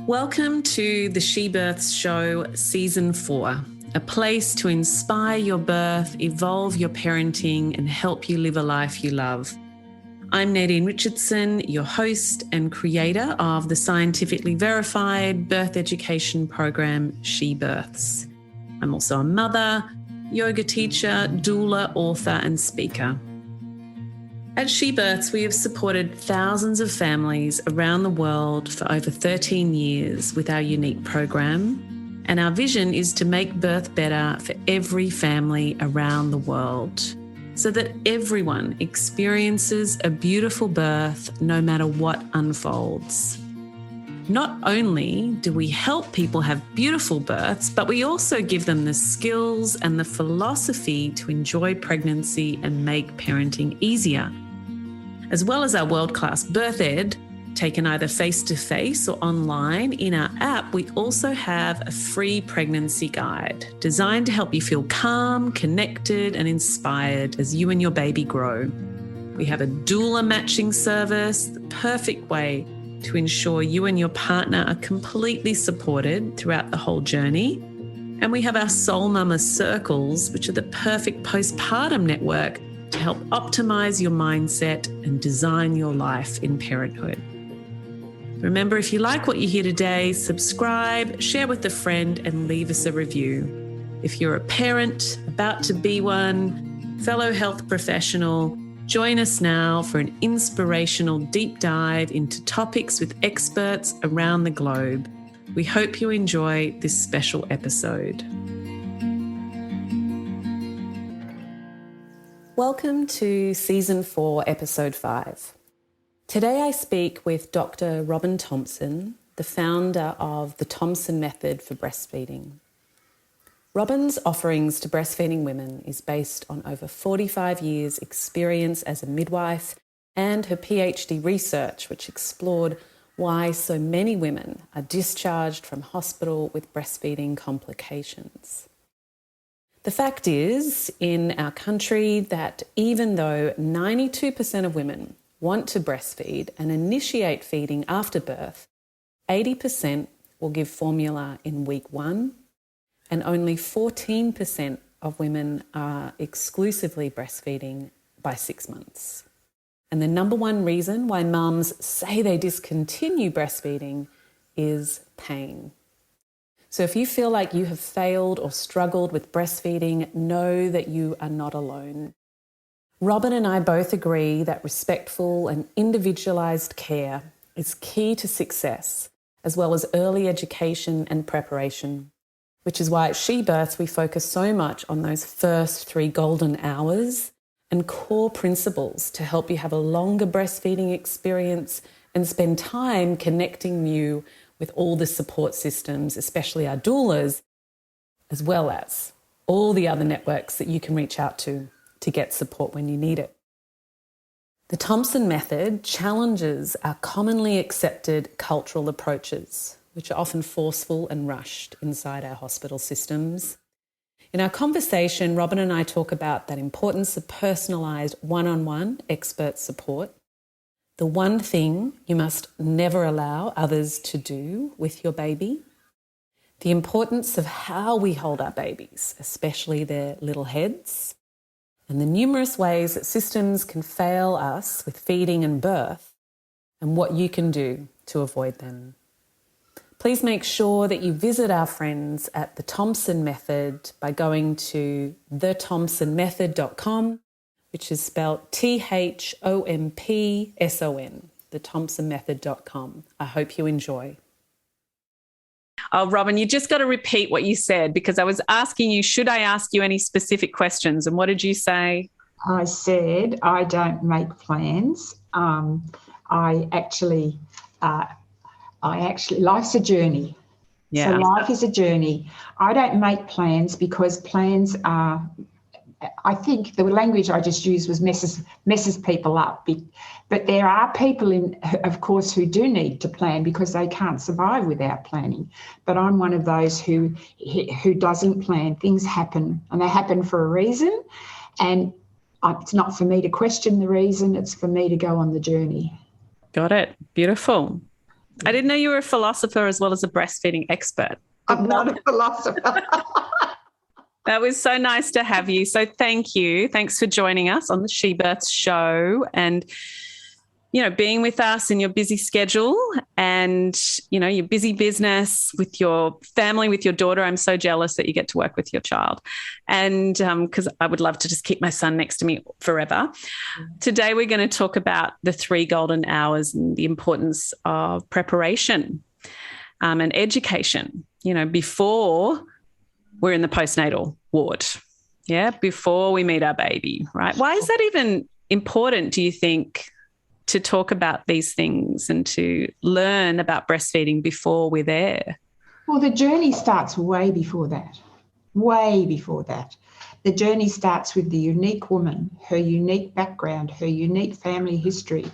Welcome to the She Births Show Season 4, a place to inspire your birth, evolve your parenting, and help you live a life you love. I'm Nadine Richardson, your host and creator of the scientifically verified birth education program, She Births. I'm also a mother, yoga teacher, doula, author, and speaker. At She Births, we have supported thousands of families around the world for over 13 years with our unique program, and our vision is to make birth better for every family around the world, so that everyone experiences a beautiful birth no matter what unfolds. Not only do we help people have beautiful births, but we also give them the skills and the philosophy to enjoy pregnancy and make parenting easier. As well as our world-class birth ed, taken either face-to-face or online, in our app, we also have a free pregnancy guide designed to help you feel calm, connected, and inspired as you and your baby grow. We have a doula matching service, the perfect way to ensure you and your partner are completely supported throughout the whole journey. And we have our Soul Mama circles, which are the perfect postpartum network to help optimize your mindset and design your life in parenthood. Remember, if you like what you hear today, subscribe, share with a friend, and leave us a review. If you're a parent, about to be one, fellow health professional, join us now for an inspirational deep dive into topics with experts around the globe. We hope you enjoy this special episode. Welcome to Season 4, Episode 5. Today I speak with Dr. Robyn Thompson, the founder of the Thompson Method for Breastfeeding. Robyn's offerings to breastfeeding women is based on over 45 years' experience as a midwife and her PhD research, which explored why so many women are discharged from hospital with breastfeeding complications. The fact is, in our country, that even though 92% of women want to breastfeed and initiate feeding after birth, 80% will give formula in week 1, and only 14% of women are exclusively breastfeeding by 6 months. And the number one reason why mums say they discontinue breastfeeding is pain. So if you feel like you have failed or struggled with breastfeeding, know that you are not alone. Robyn and I both agree that respectful and individualised care is key to success, as well as early education and preparation, which is why at She Births we focus so much on those first 3 golden hours and core principles to help you have a longer breastfeeding experience and spend time connecting you with all the support systems, especially our doulas, as well as all the other networks that you can reach out to get support when you need it. The Thompson Method challenges our commonly accepted cultural approaches, which are often forceful and rushed inside our hospital systems. In our conversation, Robyn and I talk about that importance of personalised one-on-one expert support, the one thing you must never allow others to do with your baby, the importance of how we hold our babies, especially their little heads, and the numerous ways that systems can fail us with feeding and birth, and what you can do to avoid them. Please make sure that you visit our friends at the Thompson Method by going to thethompsonmethod.com, which is spelled THOMPSON, thethompsonmethod.com. I hope you enjoy. Oh, Robyn, you just got to repeat what you said, because I was asking you, should I ask you any specific questions? And what did you say? I said, I don't make plans. I actually, life's a journey. Yeah. So life is a journey. I don't make plans because plans are, I think the language I just used was messes people up. But there are people, of course, who do need to plan because they can't survive without planning. But I'm one of those who doesn't plan. Things happen, and they happen for a reason. And it's not for me to question the reason. It's for me to go on the journey. Got it. Beautiful. I didn't know you were a philosopher as well as a breastfeeding expert. I'm not a philosopher. That was so nice to have you. So thank you. Thanks for joining us on the She Births show and, being with us in your busy schedule and, your busy business with your family, with your daughter. I'm so jealous that you get to work with your child. And because I would love to just keep my son next to me forever. Today, we're going to talk about the 3 golden hours and the importance of preparation and education, before we're in the postnatal ward, before we meet our baby, right? Why is that even important, do you think, to talk about these things and to learn about breastfeeding before we're there? Well, the journey starts way before that, way before that. The journey starts with the unique woman, her unique background, her unique family history,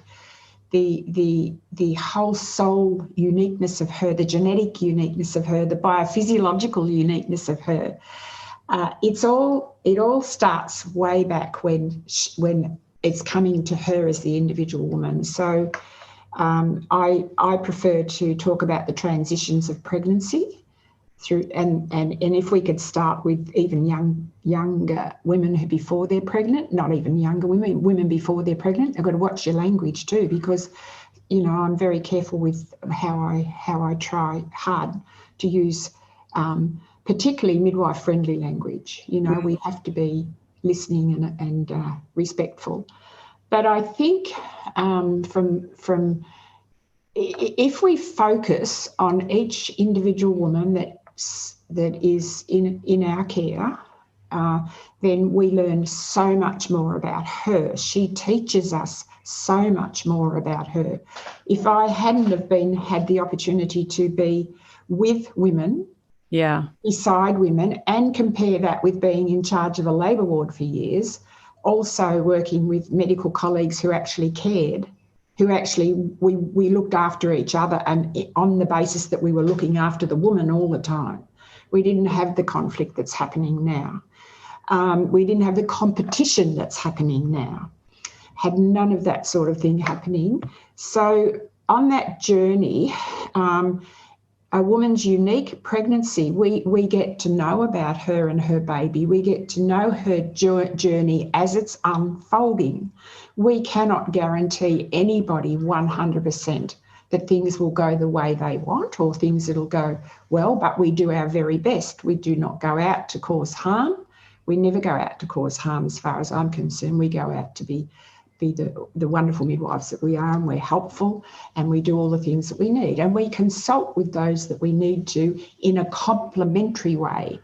the whole soul uniqueness of her, the genetic uniqueness of her, the biophysiological uniqueness of her. It all starts way back when it's coming to her as the individual woman. So I prefer to talk about the transitions of pregnancy through, and if we could start with even younger women who before they're pregnant, not even younger women before they're pregnant. They've got to watch your language too, because I'm very careful with how I try hard to use particularly midwife friendly language. We have to be listening and respectful. But I think from if we focus on each individual woman that is in our care, then we learn so much more about her. She teaches us so much more about her. If I hadn't have had the opportunity to be with women, beside women, and compare that with being in charge of a labour ward for years, also working with medical colleagues who actually cared, who actually we looked after each other, and on the basis that we were looking after the woman all the time. We didn't have the conflict that's happening now. We didn't have the competition that's happening now. Had none of that sort of thing happening. So on that journey, a woman's unique pregnancy, we get to know about her and her baby. We get to know her journey as it's unfolding. We cannot guarantee anybody 100% that things will go the way they want or things that'll go well, but we do our very best. We do not go out to cause harm. We never go out to cause harm as far as I'm concerned. We go out to be the wonderful midwives that we are, and we're helpful, and we do all the things that we need, and we consult with those that we need to in a complementary way.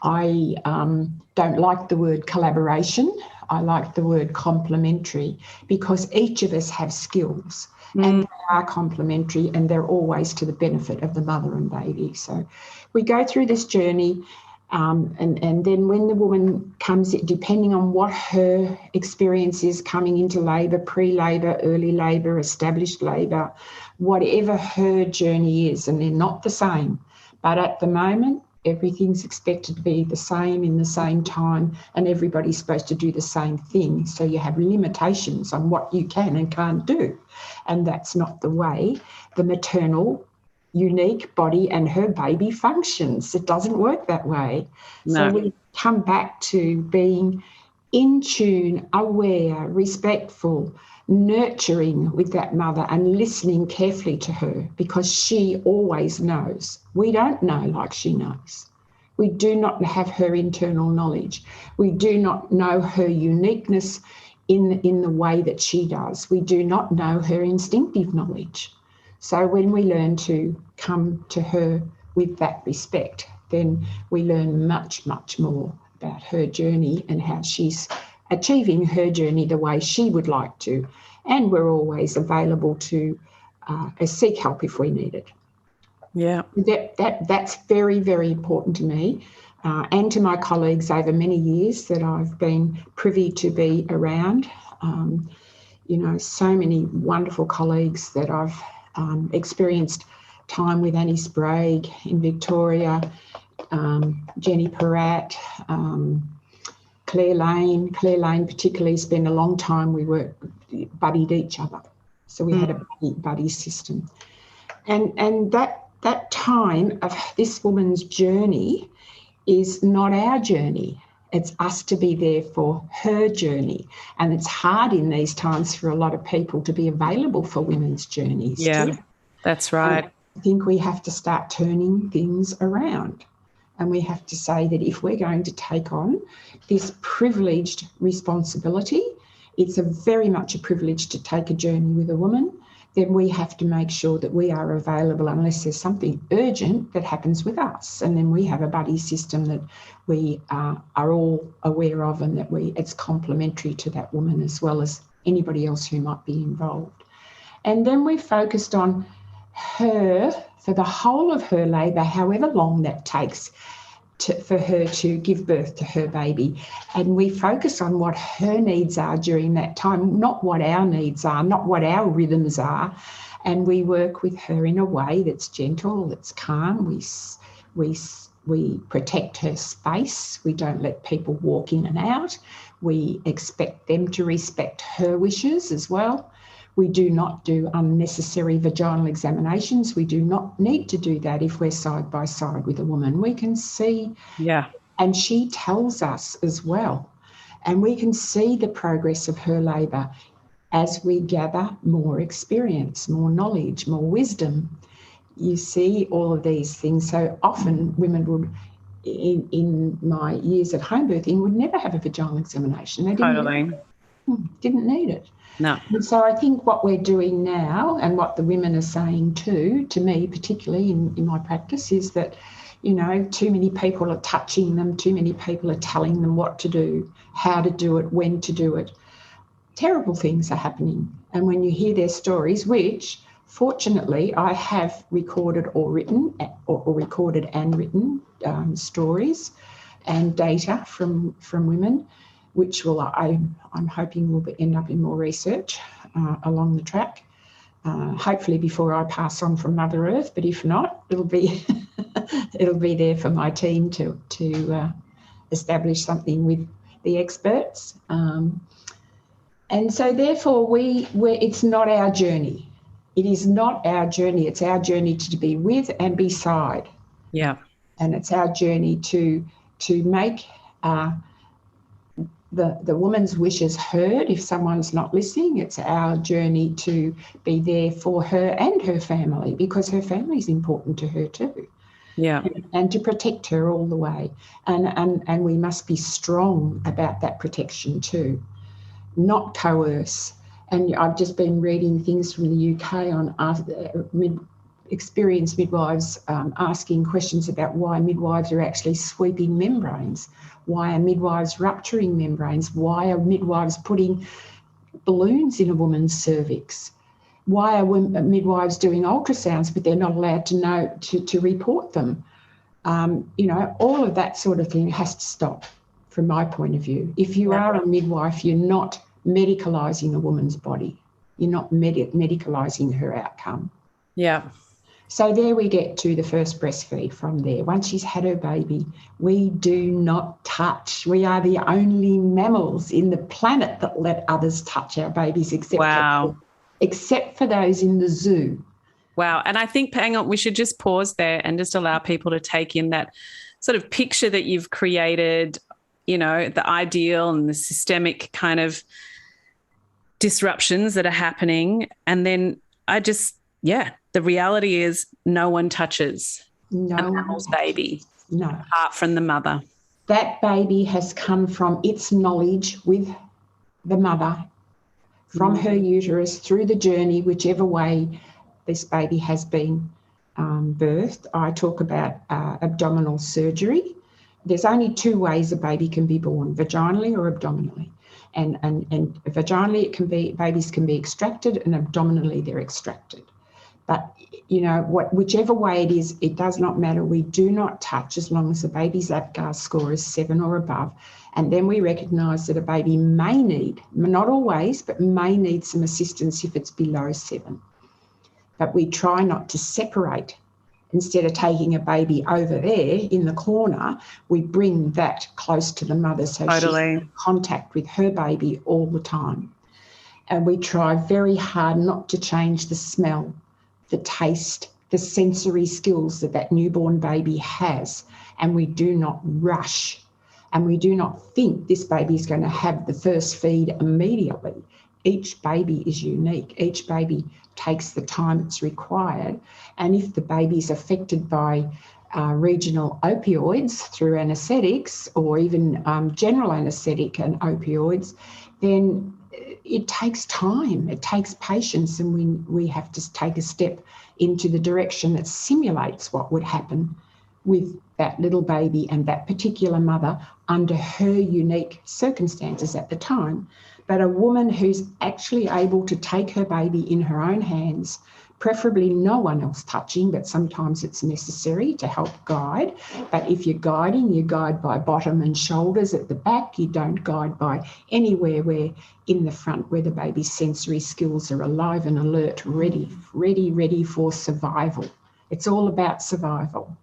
I don't like the word collaboration. I like the word complementary, because each of us have skills and they are complementary, and they're always to the benefit of the mother and baby. So we go through this journey. And then when the woman comes, depending on what her experience is coming into labour, pre-labour, early labour, established labour, whatever her journey is, and they're not the same. But at the moment, everything's expected to be the same in the same time, and everybody's supposed to do the same thing. So you have limitations on what you can and can't do. And that's not the way the maternal unique body and her baby functions. It doesn't work that way. No. So we come back to being in tune, aware, respectful, nurturing with that mother and listening carefully to her, because she always knows. We don't know like she knows. We do not have her internal knowledge. We do not know her uniqueness in the way that she does. We do not know her instinctive knowledge. So when we learn to come to her with that respect, then we learn much, much more about her journey and how she's achieving her journey the way she would like to. And we're always available to seek help if we need it. Yeah. That's very, very important to me and to my colleagues over many years that I've been privy to be around. So many wonderful colleagues that I've experienced time with Annie Sprague in Victoria, Jenny Peratt, Claire Lane. Claire Lane particularly spent a long time, we buddied each other. So we had a buddy system. And that time of this woman's journey is not our journey. It's us to be there for her journey. And it's hard in these times for a lot of people to be available for women's journeys. Yeah, too. that's right. And I think we have to start turning things around. And we have to say that if we're going to take on this privileged responsibility, it's very much a privilege to take a journey with a woman, then we have to make sure that we are available unless there's something urgent that happens with us. And then we have a buddy system that we are all aware of, and that it's complementary to that woman as well as anybody else who might be involved. And then we focused on her for the whole of her labour, however long that takes for her to give birth to her baby. And we focus on what her needs are during that time, not what our needs are, not what our rhythms are. And we work with her in a way that's gentle, that's calm. We protect her space. We don't let people walk in and out. We expect them to respect her wishes as well. We do not do unnecessary vaginal examinations. We do not need to do that if we're side by side with a woman. We can see, and she tells us as well, and we can see the progress of her labour as we gather more experience, more knowledge, more wisdom. You see all of these things. So often women would, in my years at home birthing, would never have a vaginal examination. They didn't need it. No. And so I think what we're doing now, and what the women are saying too, to me particularly in my practice, is that, too many people are touching them, too many people are telling them what to do, how to do it, when to do it. Terrible things are happening. And when you hear their stories, which fortunately I have recorded or written, or recorded and written stories and data from women, which I'm hoping will end up in more research along the track, hopefully before I pass on from Mother Earth. But if not, it'll be there for my team to establish something with the experts. And so therefore it's not our journey. It is not our journey. It's our journey to be with and beside. Yeah. And it's our journey to make the woman's wishes heard if someone's not listening. It's our journey to be there for her and her family, because her family is important to her too. Yeah. And to protect her all the way. And we must be strong about that protection too, not coerce. And I've just been reading things from the UK on experienced midwives asking questions about why midwives are actually sweeping membranes. Why are midwives rupturing membranes? Why are midwives putting balloons in a woman's cervix? Why are midwives doing ultrasounds but they're not allowed to know to report them? All of that sort of thing has to stop from my point of view. If you are a midwife, you're not medicalising a woman's body. You're not medicalising her outcome. Yeah. So there we get to the first breastfeed from there. Once she's had her baby, we do not touch. We are the only mammals in the planet that let others touch our babies, except for those in the zoo. Wow. And I think, hang on, we should just pause there and just allow people to take in that sort of picture that you've created, the ideal and the systemic kind of disruptions that are happening. And then the reality is no one touches a mammal's baby. No. Apart from the mother. That baby has come from its knowledge with the mother, from her uterus, through the journey, whichever way this baby has been birthed. I talk about abdominal surgery. There's only two ways a baby can be born, vaginally or abdominally. And vaginally, babies can be extracted, and abdominally they're extracted. But, whichever way it is, it does not matter. We do not touch as long as the baby's APGAR score is 7 or above. And then we recognise that a baby may need, not always, but may need some assistance if it's below 7. But we try not to separate. Instead of taking a baby over there in the corner, we bring that close to the mother so she's in contact with her baby all the time. And we try very hard not to change the smell, the taste, the sensory skills that that newborn baby has. And we do not rush. And we do not think this baby is going to have the first feed immediately. Each baby is unique. Each baby takes the time it's required. And if the baby is affected by regional opioids through anaesthetics or even general anaesthetic and opioids, then it takes time, it takes patience, and we have to take a step into the direction that simulates what would happen with that little baby and that particular mother under her unique circumstances at the time. But a woman who's actually able to take her baby in her own hands, preferably no one else touching, but sometimes it's necessary to help guide. But if you're guiding, you guide by bottom and shoulders at the back. You don't guide by anywhere where in the front where the baby's sensory skills are alive and alert, ready for survival. It's all about survival.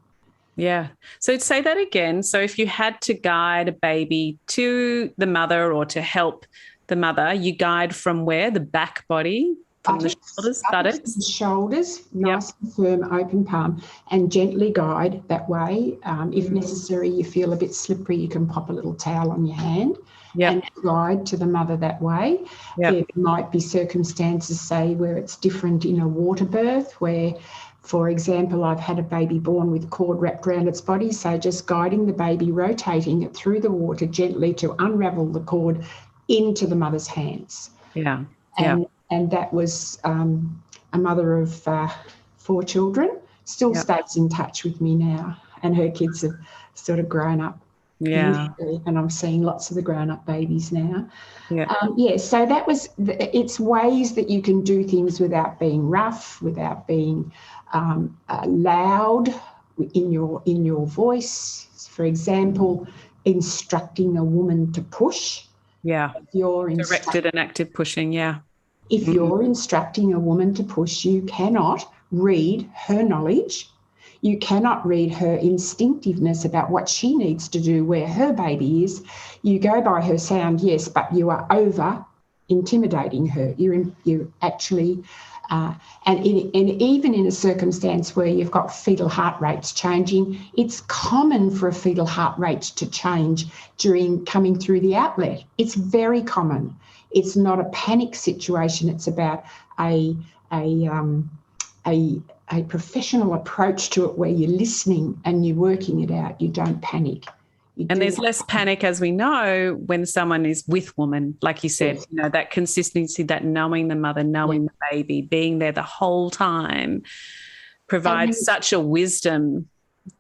Yeah. So say that again. So if you had to guide a baby to the mother or to help the mother, you guide from where? The back body? From the shoulders, buttocks? The shoulders, nice and firm, open palm, and gently guide that way. If necessary, you feel a bit slippery, you can pop a little towel on your hand and guide to the mother that way. There might be circumstances, say, where it's different in a water birth, where, for example, I've had a baby born with cord wrapped around its body, so just guiding the baby, rotating it through the water gently to unravel the cord into the mother's hands. And that was a mother of 4 children, still stays in touch with me now, and her kids have sort of grown up. And I'm seeing lots of the grown-up babies now. So that was, it's ways that you can do things without being rough, without being loud in your voice. For example, instructing a woman to push. Directed and active pushing, If you're instructing a woman to push, you cannot read her knowledge. You cannot read her instinctiveness about what she needs to do, where her baby is. You go by her sound, yes, but you are over intimidating her. You're actually, and even in a circumstance where you've got fetal heart rates changing, it's common for a fetal heart rate to change during coming through the outlet. It's very common. It's not a panic situation. It's about a professional approach to it where you're listening and you're working it out. You don't panic. And there's less panic, as we know, when someone is with woman, like you said, that consistency, that knowing the mother, knowing the baby, being there the whole time provides such a wisdom.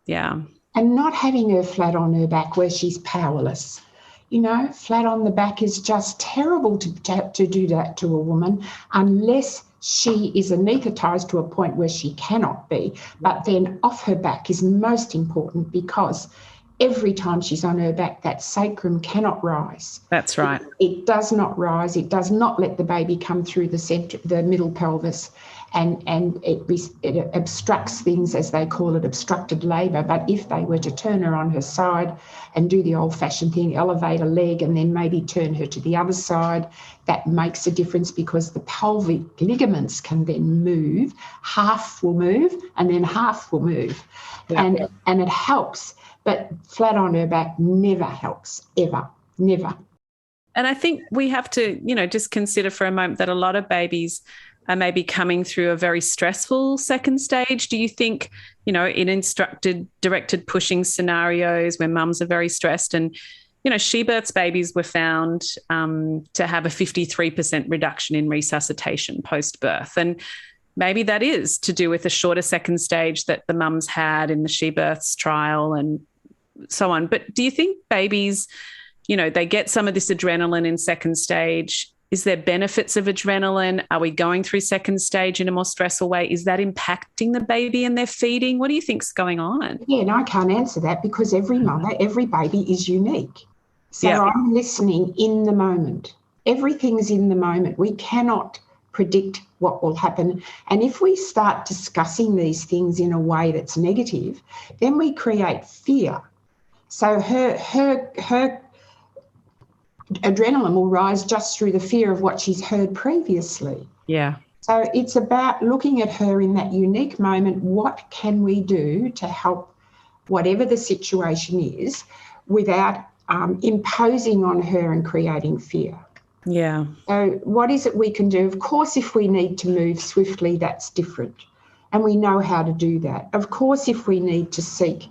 And not having her flat on her back where she's powerless. Flat on the back is just terrible to do that to a woman unless she is anaesthetised to a point where she cannot be. But then off her back is most important, because every time she's on her back, that sacrum cannot rise. That's right. It does not rise. It does not let the baby come through the middle pelvis, and it obstructs things, as they call it, obstructed labour. But if they were to turn her on her side and do the old-fashioned thing, elevate a leg and then maybe turn her to the other side, that makes a difference, because the pelvic ligaments can then move. Half will move and then half will move. And it helps. But flat on her back never helps, ever, never. And I think we have to, just consider for a moment that a lot of babies are maybe coming through a very stressful second stage. Do you think, in directed pushing scenarios where mums are very stressed, and, she births babies were found to have a 53% reduction in resuscitation post-birth. And maybe that is to do with a shorter second stage that the mums had in the she births trial and so on. But do you think babies, they get some of this adrenaline in second stage? Is there benefits of adrenaline? Are we going through second stage in a more stressful way? Is that impacting the baby and their feeding? What do you think's going on? Yeah, and I can't answer that, because every mother, every baby is unique. So I'm listening in the moment. Everything's in the moment. We cannot predict what will happen. And if we start discussing these things in a way that's negative, then we create fear. So her adrenaline will rise just through the fear of what she's heard previously. Yeah. So it's about looking at her in that unique moment. What can we do to help whatever the situation is without imposing on her and creating fear? Yeah. So what is it we can do? Of course, if we need to move swiftly, that's different. And we know how to do that. Of course, if we need to seek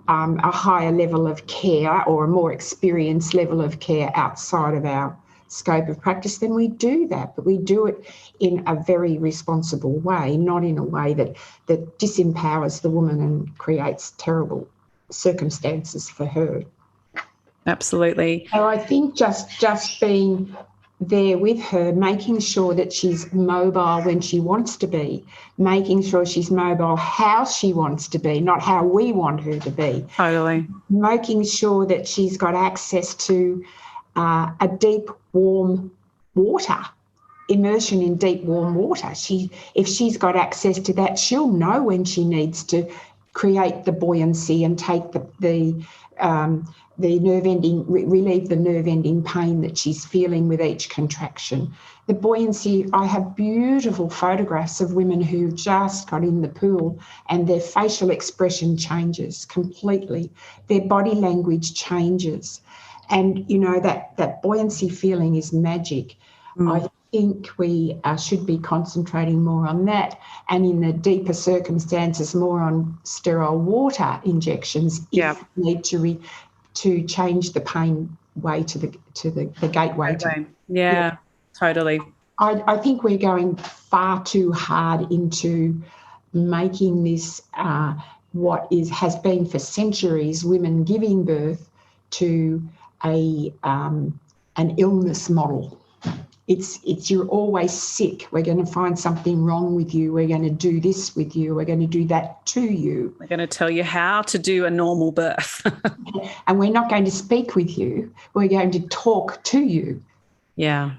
a higher level of care or a more experienced level of care outside of our scope of practice, then we do that. But we do it in a very responsible way, not in a way that disempowers the woman and creates terrible circumstances for her. Absolutely. So I think just being there with her, making sure that she's mobile when she wants to be, making sure she's mobile how she wants to be, not how we want her to be. Totally. Making sure that she's got access to a deep, warm water, immersion in deep, warm water. If she's got access to that, she'll know when she needs to create the buoyancy and take the nerve ending, relieve the nerve ending pain that she's feeling with each contraction. The buoyancy, I have beautiful photographs of women who just got in the pool and their facial expression changes completely. Their body language changes. And, you know, that buoyancy feeling is magic. I think we should be concentrating more on that, and in the deeper circumstances, more on sterile water injections if we need to change the pain way to the gateway. Yeah, totally. I think we're going far too hard into making this what has been for centuries women giving birth to an illness model. It's you're always sick. We're going to find something wrong with you. We're going to do this with you. We're going to do that to you. We're going to tell you how to do a normal birth. And we're not going to speak with you. We're going to talk to you. Yeah.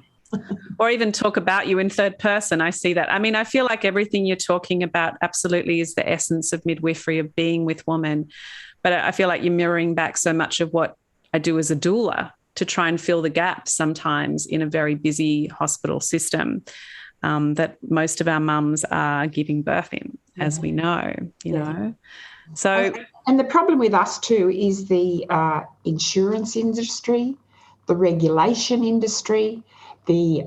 Or even talk about you in third person. I see that. I mean, I feel like everything you're talking about absolutely is the essence of midwifery, of being with women. But I feel like you're mirroring back so much of what I do as a doula, to try and fill the gaps sometimes in a very busy hospital system that most of our mums are giving birth in, as we know, you know. So, and the problem with us too is the insurance industry, the regulation industry, the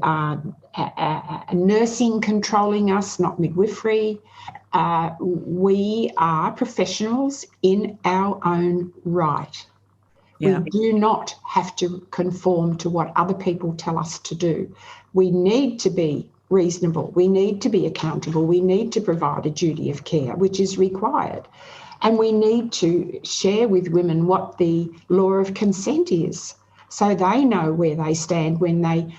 nursing controlling us, not midwifery. We are professionals in our own right. Yeah. We do not have to conform to what other people tell us to do. We need to be reasonable. We need to be accountable. We need to provide a duty of care, which is required. And we need to share with women what the law of consent is, so they know where they stand when they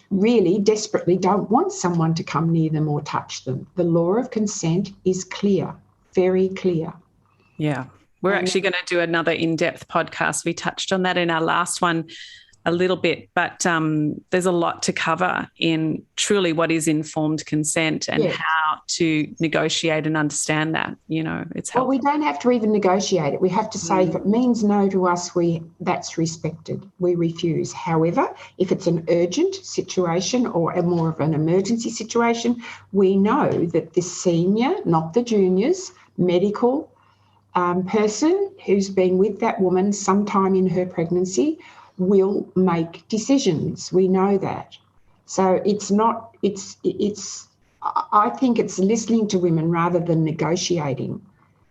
really desperately don't want someone to come near them or touch them. The law of consent is clear, very clear. Yeah. We're actually going to do another in-depth podcast. We touched on that in our last one a little bit, but there's a lot to cover in truly what is informed consent and how to negotiate and understand that. You know, it's helpful. Well, we don't have to even negotiate it. We have to say if it means no to us, that's respected. We refuse. However, if it's an urgent situation or a more of an emergency situation, we know that the senior, not the juniors, medical person who's been with that woman sometime in her pregnancy will make decisions. We know that. So I think it's listening to women rather than negotiating.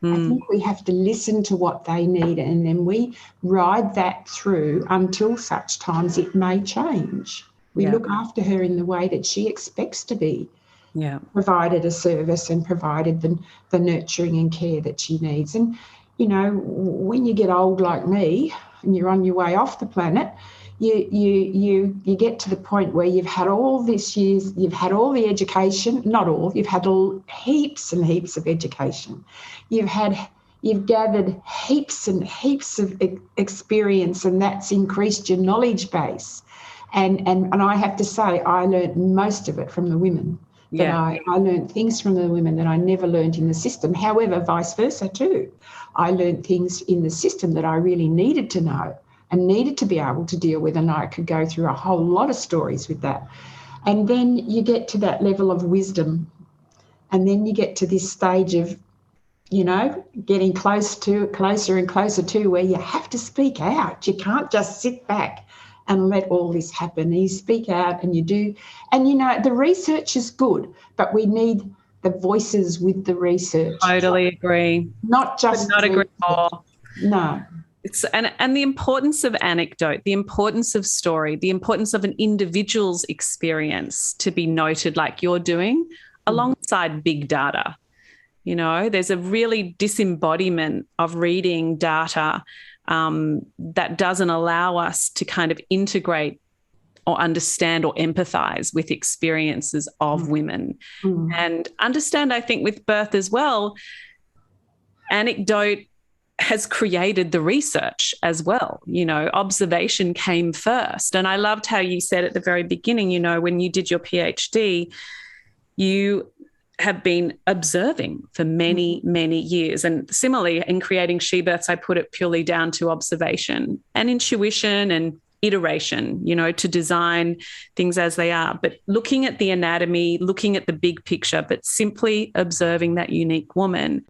I think we have to listen to what they need, and then we ride that through until such times it may change. We look after her in the way that she expects to be. Yeah, provided a service and provided the nurturing and care that she needs. And, you know, when you get old like me and you're on your way off the planet, you get to the point where you've had all this years, you've had all the education, not all, you've had heaps and heaps of education. You've gathered heaps and heaps of experience, and that's increased your knowledge base. And I have to say, I learned most of it from the women. I learned things from the women that I never learned in the system. However, vice versa too. I learned things in the system that I really needed to know and needed to be able to deal with, and I could go through a whole lot of stories with that. And then you get to that level of wisdom, and then you get to this stage of, you know, getting closer and closer to where you have to speak out. You can't just sit back and let all this happen. You speak out and you do. And, you know, the research is good, but we need the voices with the research. Totally agree. Not just could not agree more. No. It's, and the importance of anecdote, the importance of story, the importance of an individual's experience to be noted like you're doing alongside big data. You know, there's a really disembodiment of reading data that doesn't allow us to kind of integrate or understand or empathize with experiences of women. And understand, I think, with birth as well, anecdote has created the research as well. You know, observation came first. And I loved how you said at the very beginning, you know, when you did your PhD, you have been observing for many, many years. And similarly, in creating She Births, I put it purely down to observation and intuition and iteration, you know, to design things as they are. But looking at the anatomy, looking at the big picture, but simply observing that unique woman.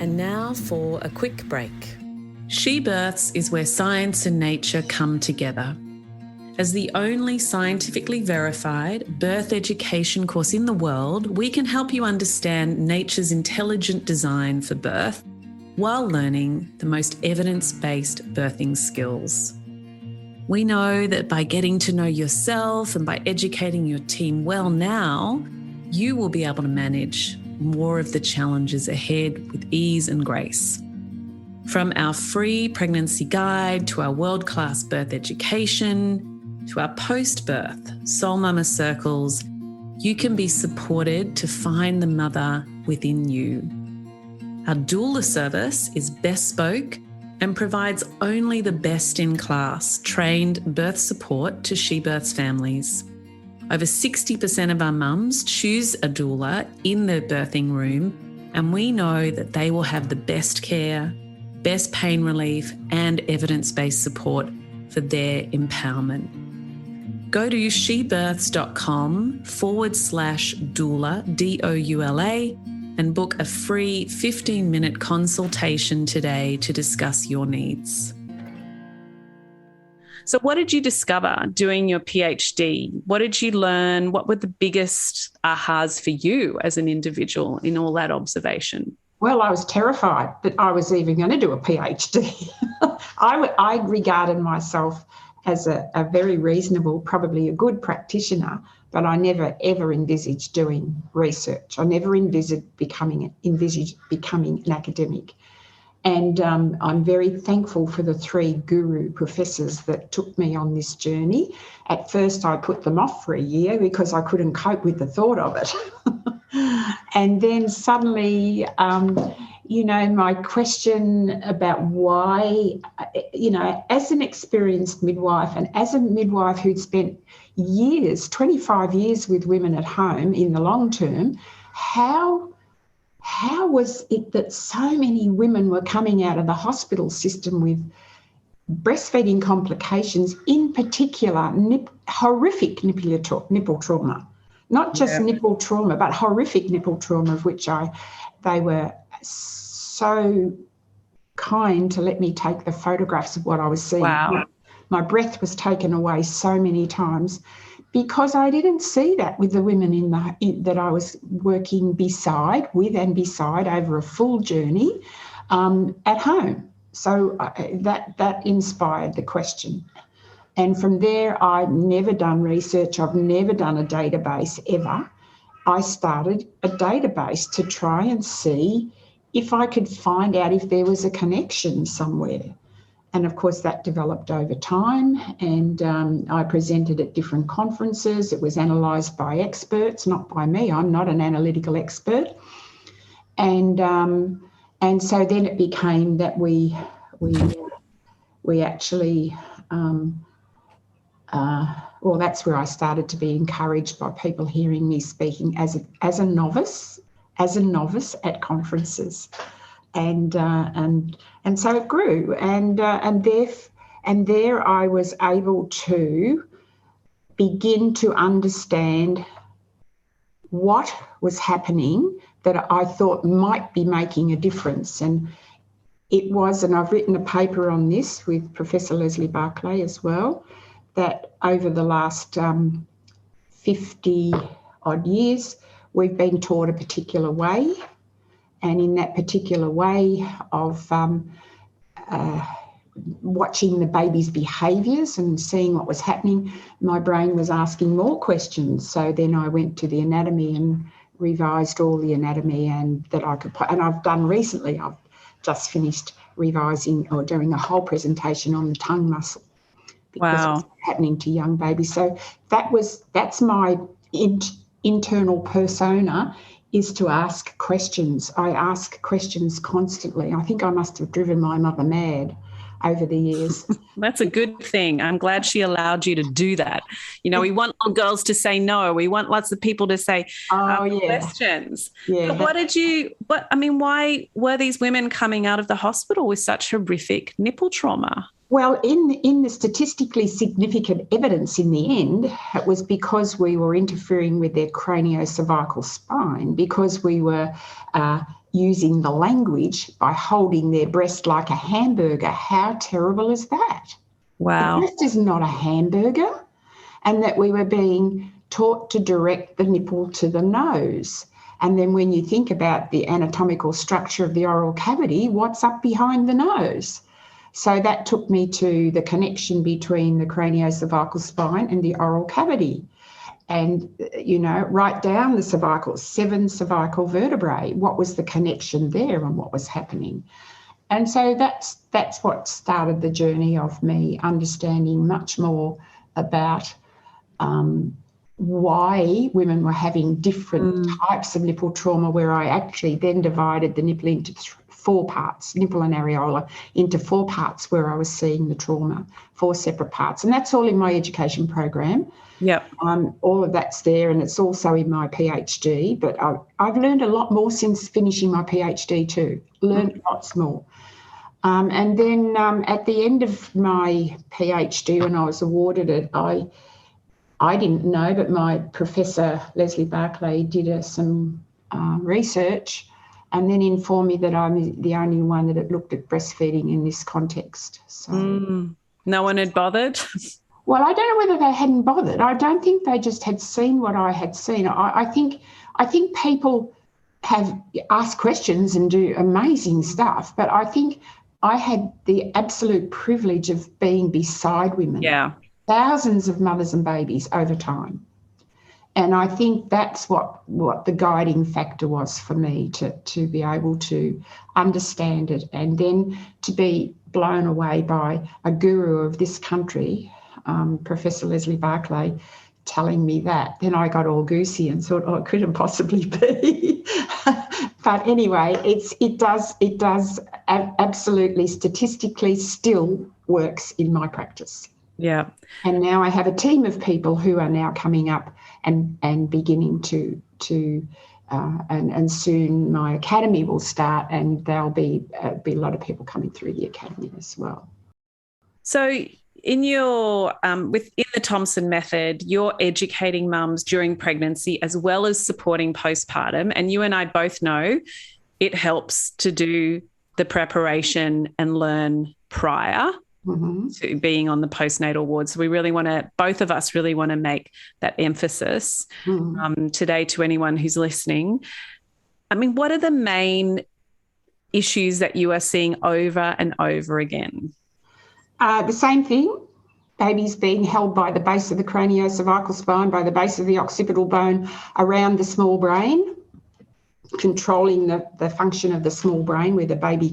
And now for a quick break. She Births is where science and nature come together. As the only scientifically verified birth education course in the world, we can help you understand nature's intelligent design for birth while learning the most evidence-based birthing skills. We know that by getting to know yourself and by educating your team well now, you will be able to manage more of the challenges ahead with ease and grace. From our free pregnancy guide to our world-class birth education, to our post-birth Soul Mama circles, you can be supported to find the mother within you. Our doula service is bespoke and provides only the best-in-class trained birth support to She Births families. Over 60% of our mums choose a doula in their birthing room, and we know that they will have the best care, best pain relief, and evidence-based support for their empowerment. Go to shebirths.com/doula, DOULA, and book a free 15-minute consultation today to discuss your needs. So what did you discover doing your PhD? What did you learn? What were the biggest ahas for you as an individual in all that observation? Well, I was terrified that I was even going to do a PhD. I regarded myself as a very reasonable, probably a good practitioner, but I never, ever envisaged doing research. I never envisaged becoming an academic. And I'm very thankful for the 3 guru professors that took me on this journey. At first, I put them off for a year because I couldn't cope with the thought of it. And then suddenly, you know, my question about why, you know, as an experienced midwife and as a midwife who'd spent years, 25 years with women at home in the long term, how was it that so many women were coming out of the hospital system with breastfeeding complications, in particular horrific nipple trauma? Not just nipple trauma, but horrific nipple trauma, of which they were so kind to let me take the photographs of what I was seeing. Wow. My breath was taken away so many times because I didn't see that with the women that I was working beside over a full journey at home. So that inspired the question. And from there, I've never done research. I've never done a database ever. I started a database to try and see if I could find out if there was a connection somewhere. And of course, that developed over time. And I presented at different conferences. It was analysed by experts, not by me. I'm not an analytical expert. And so then it became that we actually. Well, that's where I started to be encouraged by people hearing me speaking as a novice at conferences, and so it grew, and And there I was able to begin to understand what was happening that I thought might be making a difference. And it was, and I've written a paper on this with Professor Leslie Barclay as well, that over the last 50 odd years, we've been taught a particular way. And in that particular way of watching the baby's behaviours and seeing what was happening, my brain was asking more questions. So then I went to the anatomy and revised all the anatomy and that I could. And I've done recently, I've just finished revising or doing a whole presentation on the tongue muscle because it's happening to young babies. So that's my internal persona, is to ask questions. I ask questions constantly. I think I must have driven my mother mad over the years. That's a good thing. I'm glad she allowed you to do that. You know, we want little girls to say no. We want lots of people to say questions. Yeah. But why were these women coming out of the hospital with such horrific nipple trauma? Well, in the statistically significant evidence in the end, it was because we were interfering with their craniocervical spine, because we were using the language by holding their breast like a hamburger. How terrible is that? Wow. The breast is not a hamburger, and that we were being taught to direct the nipple to the nose. And then when you think about the anatomical structure of the oral cavity, what's up behind the nose? So that took me to the connection between the craniocervical spine and the oral cavity. And, you know, right down the cervical, 7 cervical vertebrae, what was the connection there and what was happening? And so that's what started the journey of me understanding much more about why women were having different types of nipple trauma, where I actually then divided the nipple into 4 parts, nipple and areola, into 4 parts where I was seeing the trauma, 4 separate parts. And that's all in my education program. Yep. All of that's there, and it's also in my PhD. But I've learned a lot more since finishing my PhD too, learned lots more. And then at the end of my PhD, when I was awarded it, I didn't know, but my Professor Leslie Barclay did some research and then informed me that I'm the only one that had looked at breastfeeding in this context. So no one had bothered? Well, I don't know whether they hadn't bothered. I don't think they just had seen what I had seen. I think people have asked questions and do amazing stuff, but I think I had the absolute privilege of being beside women. Yeah. Thousands of mothers and babies over time. And I think that's what the guiding factor was for me, to be able to understand it and then to be blown away by a guru of this country, Professor Leslie Barclay, telling me that. Then I got all goosey and thought, it couldn't possibly be. But anyway, it does absolutely statistically still works in my practice. Yeah. And now I have a team of people who are now coming up and beginning to and soon my academy will start, and there'll be a lot of people coming through the academy as well. So in your within the Thompson method, you're educating mums during pregnancy as well as supporting postpartum, and you and I both know it helps to do the preparation and learn prior to being on the postnatal ward. So we really both of us really want to make that emphasis today to anyone who's listening. I mean, what are the main issues that you are seeing over and over again? The same thing. Babies being held by the base of the craniocervical spine, by the base of the occipital bone around the small brain, controlling the function of the small brain where the baby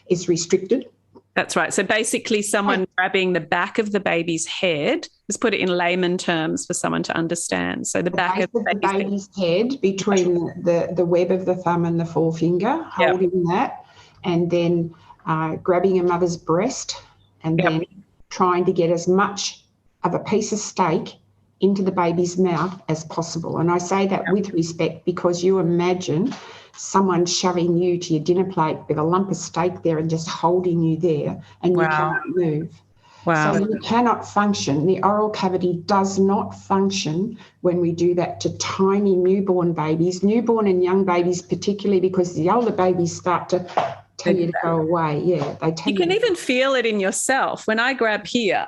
is restricted. That's right. So basically someone grabbing the back of the baby's head, let's put it in layman terms for someone to understand. So the back of the baby's head between the web of the thumb and the forefinger, holding that, and then grabbing a mother's breast and then trying to get as much of a piece of steak into the baby's mouth as possible. And I say that with respect, because you imagine someone shoving you to your dinner plate with a lump of steak there and just holding you there, and you can't move. Wow. So you cannot function. The oral cavity does not function when we do that to tiny newborn babies, newborn and young babies particularly, because the older babies start to tell you to go away. Yeah, they tell you. You can even feel it in yourself. When I grab here,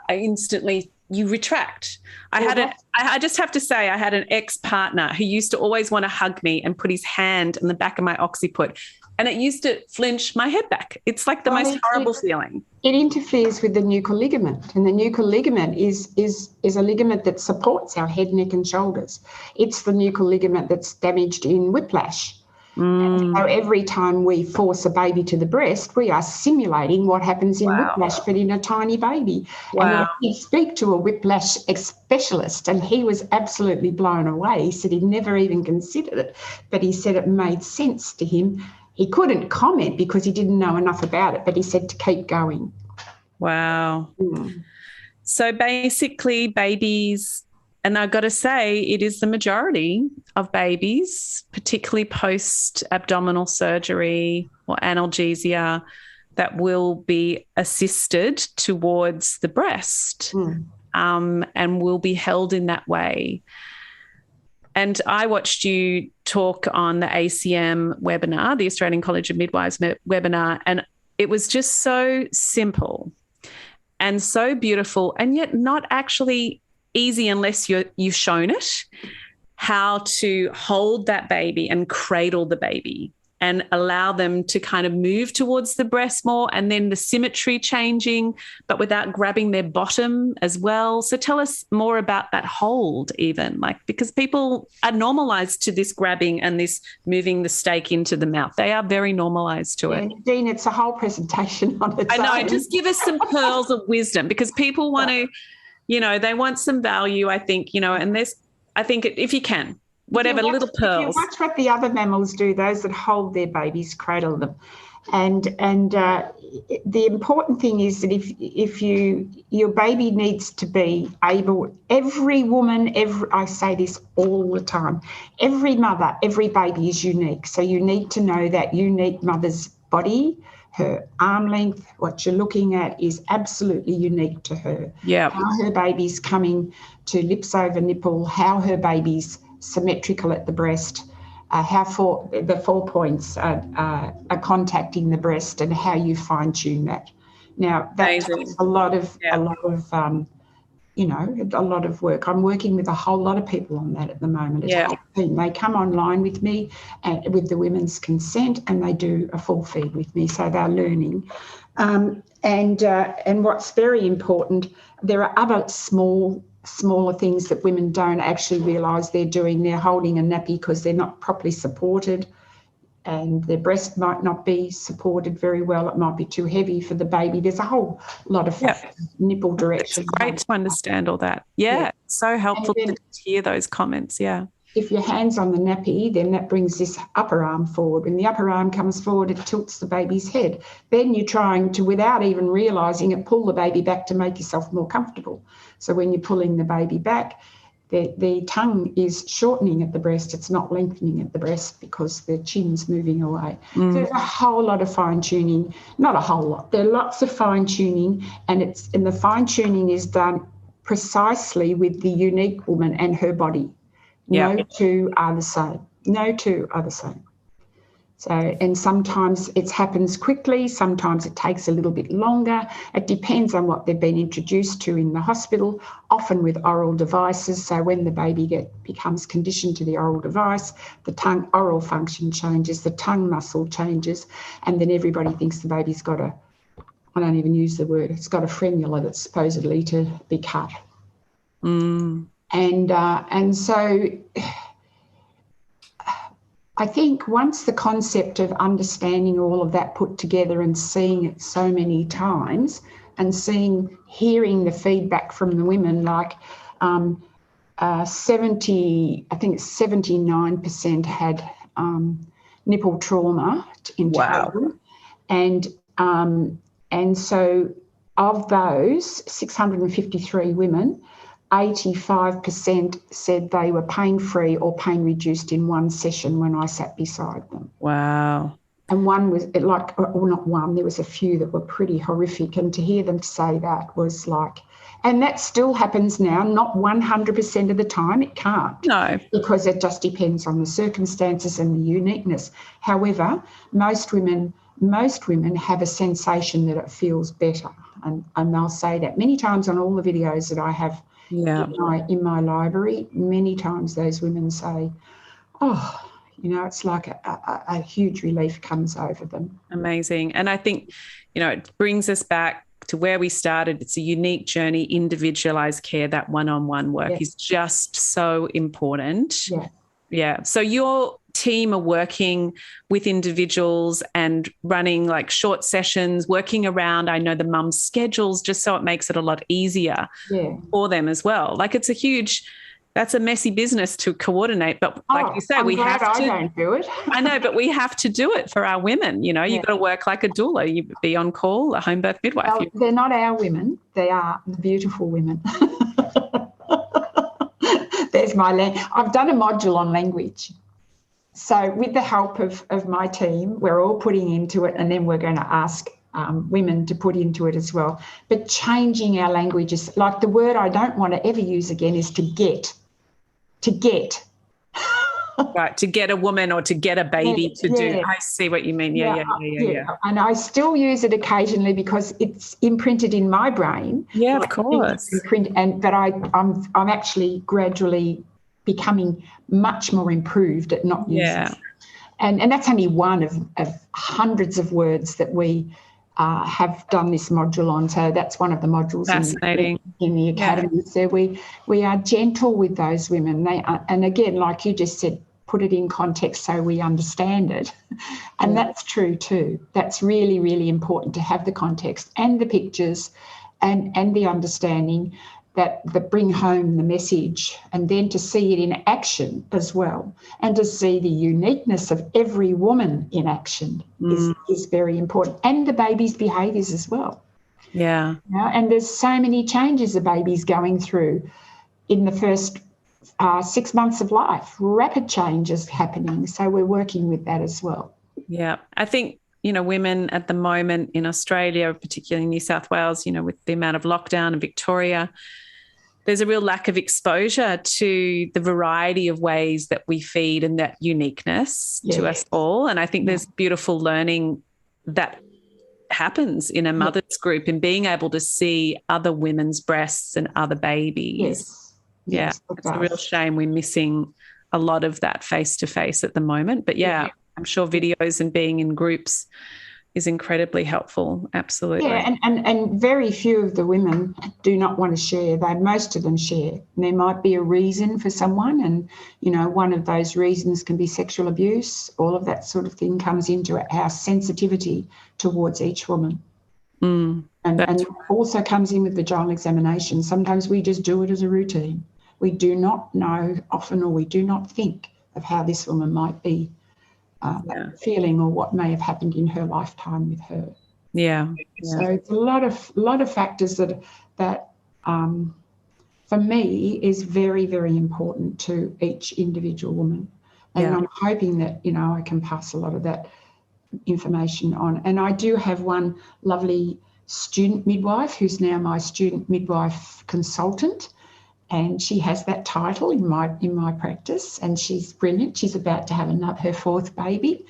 you retract. I just have to say, I had an ex-partner who used to always want to hug me and put his hand in the back of my occiput, and it used to flinch my head back. It's like the most horrible feeling. It interferes with the nuchal ligament, and the nuchal ligament is a ligament that supports our head, neck and shoulders. It's the nuchal ligament that's damaged in whiplash. So every time we force a baby to the breast, we are simulating what happens in whiplash, but in a tiny baby. And I did speak to a whiplash specialist, and he was absolutely blown away. He said he'd never even considered it, but he said it made sense to him. He couldn't comment because he didn't know enough about it, but he said to keep going. Wow. So basically babies, and I've got to say it is the majority of babies, particularly post-abdominal surgery or analgesia, that will be assisted towards the breast and will be held in that way. And I watched you talk on the ACM webinar, the Australian College of Midwives webinar, and it was just so simple and so beautiful, and yet not actually easy unless you've shown it, how to hold that baby and cradle the baby and allow them to kind of move towards the breast more, and then the symmetry changing, but without grabbing their bottom as well. So tell us more about that hold even, because people are normalized to this grabbing and this moving the steak into the mouth. They are very normalized to it. Dean, it's a whole presentation on its own. I know, just give us some pearls of wisdom, because people want to, they want some value, I think, and I think if you can, whatever, little pearls. If you watch what the other mammals do, those that hold their babies, cradle them. And the important thing is that if your baby needs to be able, every woman, I say this all the time, every mother, every baby is unique. So you need to know that unique mother's body, her arm length, what you're looking at is absolutely unique to her. Yeah. How her baby's coming to lips over nipple, how her baby's symmetrical at the breast, how the 4 points are contacting the breast, and how you fine tune that. Now that takes a lot of work. I'm working with a whole lot of people on that at the moment. They come online with me and with the women's consent, and they do a full feed with me, so they're learning. And what's very important, there are other smaller things that women don't actually realise they're doing. They're holding a nappy because they're not properly supported, and their breast might not be supported very well. It might be too heavy for the baby. There's a whole lot of nipple direction. It's great to understand all that. It's so helpful to hear those comments. If your hand's on the nappy, then that brings this upper arm forward. When the upper arm comes forward, it tilts the baby's head. Then you're trying to, without even realising it, pull the baby back to make yourself more comfortable. So when you're pulling the baby back, the tongue is shortening at the breast. It's not lengthening at the breast because the chin's moving away. So there's a whole lot of fine-tuning. Not a whole lot. There are lots of fine-tuning, and the fine-tuning is done precisely with the unique woman and her body. No two are the same. No two are the same. So, and sometimes it happens quickly, sometimes it takes a little bit longer. It depends on what they've been introduced to in the hospital, often with oral devices. So when the baby becomes conditioned to the oral device, the oral function changes, the tongue muscle changes, and then everybody thinks the baby's got I don't even use the word, it's got a frenula that's supposedly to be cut. And so I think once the concept of understanding all of that put together and seeing it so many times and hearing the feedback from the women, like 79% had nipple trauma in total. And so of those 653 women, 85% said they were pain-free or pain-reduced in one session when I sat beside them. Wow. And one was like, well, not one, there was a few that were pretty horrific. And to hear them say that was like, and that still happens now, not 100% of the time. It can't. No. Because it just depends on the circumstances and the uniqueness. However, most women have a sensation that it feels better. And they'll say that many times on all the videos that I have in my library. Many times those women say, oh, it's like a huge relief comes over them. Amazing. And I think, it brings us back to where we started. It's a unique journey, individualized care. That one-on-one work is just so important. Yeah. So your team are working with individuals and running like short sessions, working around, I know, the mum's schedules, just so it makes it a lot easier for them as well. Like that's a messy business to coordinate, but like you say, we have to. I don't do it. I know, but we have to do it for our women. You've got to work like a doula. You be on call, a home birth midwife. Well, they're not our women. They are the beautiful women. There's my I've done a module on language. So with the help of my team, we're all putting into it, and then we're going to ask women to put into it as well. But changing our languages, like the word I don't want to ever use again is to get. Right, to get a woman or to get a baby do. I see what you mean. Yeah. And I still use it occasionally because it's imprinted in my brain. Yeah, of course. But I'm actually gradually becoming much more improved at not using it. And that's only one of hundreds of words that we have done this module on. So that's one of the modules in the academy. So we are gentle with those women. And again, like you just said, put it in context so we understand it. And that's true too. That's really, really important to have the context and the pictures and the understanding that bring home the message, and then to see it in action as well, and to see the uniqueness of every woman in action is very important, and the baby's behaviours as well. Yeah. And there's so many changes a baby's going through in the first 6 months of life, rapid changes happening. So we're working with that as well. Yeah. I think, women at the moment in Australia, particularly in New South Wales, with the amount of lockdown in Victoria, there's a real lack of exposure to the variety of ways that we feed and that uniqueness to us all. And I think there's beautiful learning that happens in a mother's group and being able to see other women's breasts and other babies. It's a real shame we're missing a lot of that face-to-face at the moment. But, I'm sure videos and being in groups is incredibly helpful. Absolutely. Yeah, and very few of the women do not want to share. Most of them share. And there might be a reason for someone, and, one of those reasons can be sexual abuse. All of that sort of thing comes into our sensitivity towards each woman. And it also comes in with vaginal examination. Sometimes we just do it as a routine. We do not know often, or we do not think of how this woman might be feeling, or what may have happened in her lifetime with her. So it's a lot of factors that for me is very, very important to each individual woman. And I'm hoping that I can pass a lot of that information on. And I do have one lovely student midwife who's now my student midwife consultant. And she has that title in my practice, and she's brilliant. She's about to have her fourth baby.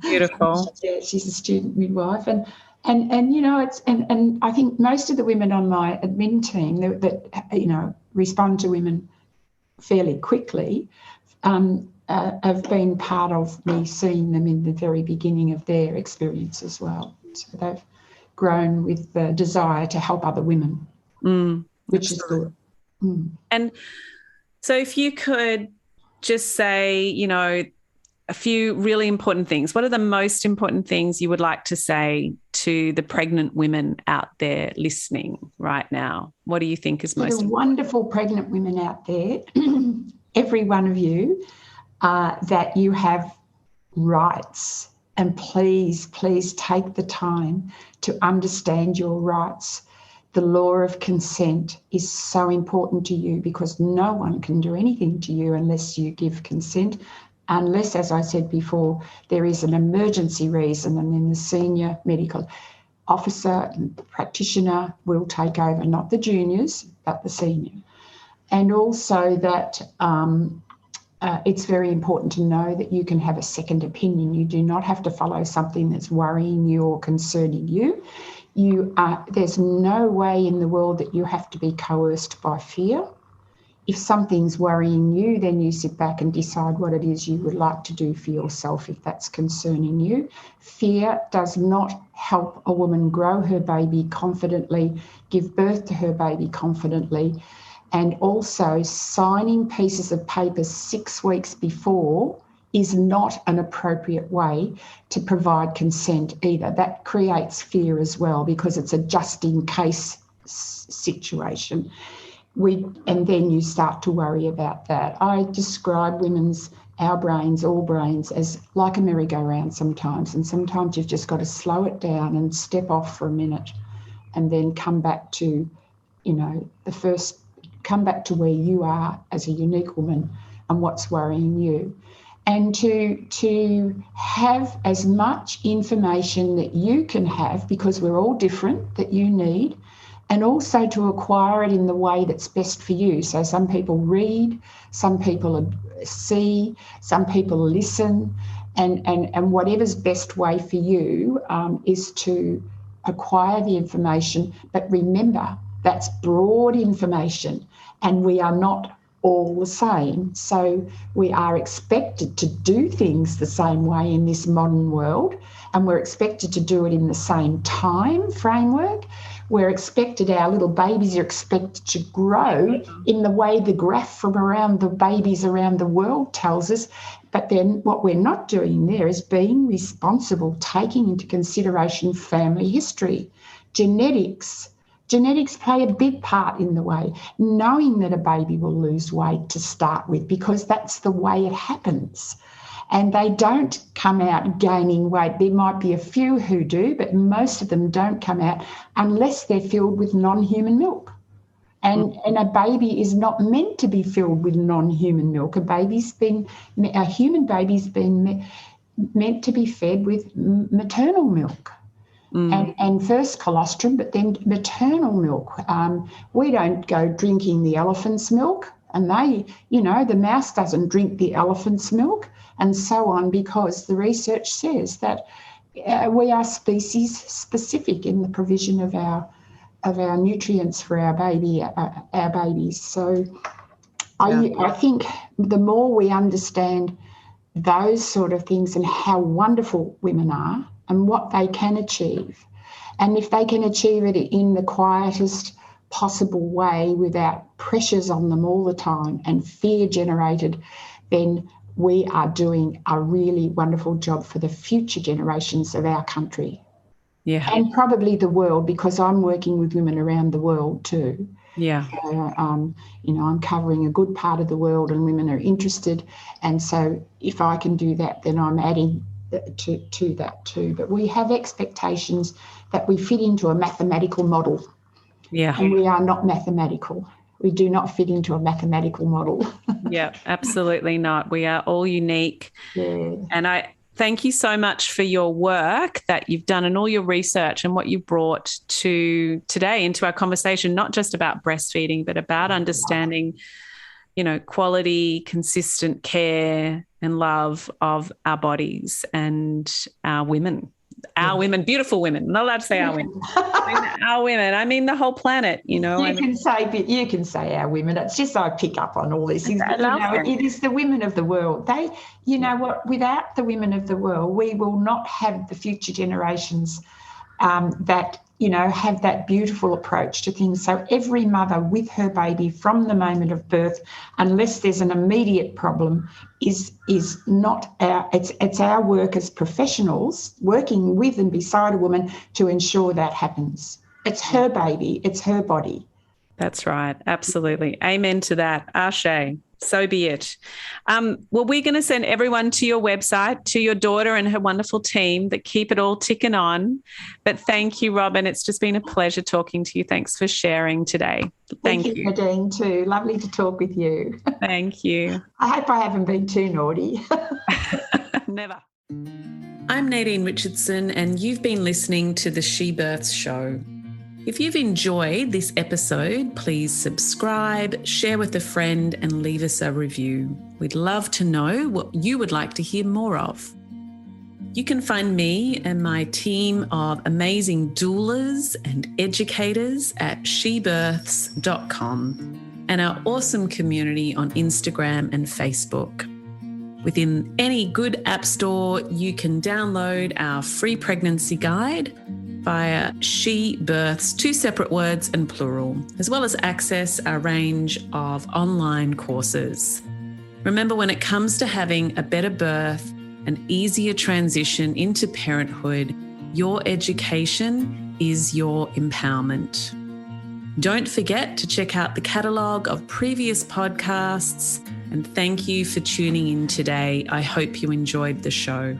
Beautiful. She's a student midwife, and and I think most of the women on my admin team that respond to women fairly quickly have been part of me seeing them in the very beginning of their experience as well. So they've grown with the desire to help other women. Which is good. And so if you could just say, a few really important things, what are the most important things you would like to say to the pregnant women out there listening right now? What do you think is most important? The wonderful pregnant women out there, every one of you, that you have rights, and please take the time to understand your rights. The law of consent is so important to you, because no one can do anything to you unless you give consent. unless, as I said before, there is an emergency reason, and then the senior medical officer and practitioner will take over, not the juniors, but the senior. And also that it's very important to know that you can have a second opinion. You do not have to follow something that's worrying you or concerning you. There's no way in the world that you have to be coerced by fear. If something's worrying you, then you sit back and decide what it is you would like to do for yourself if that's concerning you. Fear does not help a woman grow her baby confidently, give birth to her baby confidently, and also signing pieces of paper 6 weeks before is not an appropriate way to provide consent either. That creates fear as well because it's a just-in-case situation. And then you start to worry about that. I describe our brains, all brains, as like a merry-go-round sometimes, and sometimes you've just got to slow it down and step off for a minute and then come back to, come back to where you are as a unique woman and what's worrying you. And to have as much information that you can have, because we're all different, that you need, and also to acquire it in the way that's best for you. So some people read, some people see, some people listen, and whatever's best way for you is to acquire the information. But remember, that's broad information, and we are not all the same. So we are expected to do things the same way in this modern world, and we're expected to do it in the same time framework. We're expected, our little babies are expected to grow in the way the graph from around the babies around the world tells us. But then what we're not doing there is being responsible, taking into consideration family history, genetics. Genetics play a big part in the way, knowing that a baby will lose weight to start with, because that's the way it happens. And they don't come out gaining weight. There might be a few who do, but most of them don't come out unless they're filled with non-human milk. And a baby is not meant to be filled with non-human milk. A human baby's been meant to be fed with maternal milk. And first colostrum, but then maternal milk. We don't go drinking the elephant's milk, and the mouse doesn't drink the elephant's milk, and so on, because the research says that we are species specific in the provision of our nutrients for our babies. So I think the more we understand those sort of things and how wonderful women are and what they can achieve, and if they can achieve it in the quietest possible way without pressures on them all the time and fear generated, then we are doing a really wonderful job for the future generations of our country. Yeah. And probably the world, because I'm working with women around the world too. Yeah. So, I'm covering a good part of the world and women are interested. And so if I can do that, then I'm adding to that too. But we have expectations that we fit into a mathematical model. Yeah. And we are not mathematical. We do not fit into a mathematical model. Yeah, absolutely not. We are all unique. Yeah. And I thank you so much for your work that you've done and all your research and what you brought to today into our conversation, not just about breastfeeding, but about understanding, quality, consistent care and love of our bodies and our women. Our women, beautiful women. I'm not allowed to say our women. Our women. I mean the whole planet. You can say our women. It's just I pick up on all these things. But, it is the women of the world. They, what? Without the women of the world, we will not have the future generations that have that beautiful approach to things. So every mother with her baby from the moment of birth, unless there's an immediate problem, is not it's our work as professionals working with and beside a woman to ensure that happens. It's her baby, it's her body. That's right. Absolutely. Amen to that. Ashe. So be it. Well, we're going to send everyone to your website, to your daughter and her wonderful team that keep it all ticking on. But thank you, Robyn. It's just been a pleasure talking to you. Thanks for sharing today. Thank you. Nadine, too. Lovely to talk with you. Thank you. I hope I haven't been too naughty. Never. I'm Nadine Richardson, and you've been listening to the She Births Show. If you've enjoyed this episode, please subscribe, share with a friend, and leave us a review. We'd love to know what you would like to hear more of. You can find me and my team of amazing doulas and educators at shebirths.com and our awesome community on Instagram and Facebook. Within any good app store, you can download our free pregnancy guide via She Births, 2 separate words and plural, as well as access a range of online courses. Remember, when it comes to having a better birth, an easier transition into parenthood, your education is your empowerment. Don't forget to check out the catalogue of previous podcasts, and thank you for tuning in today. I hope you enjoyed the show.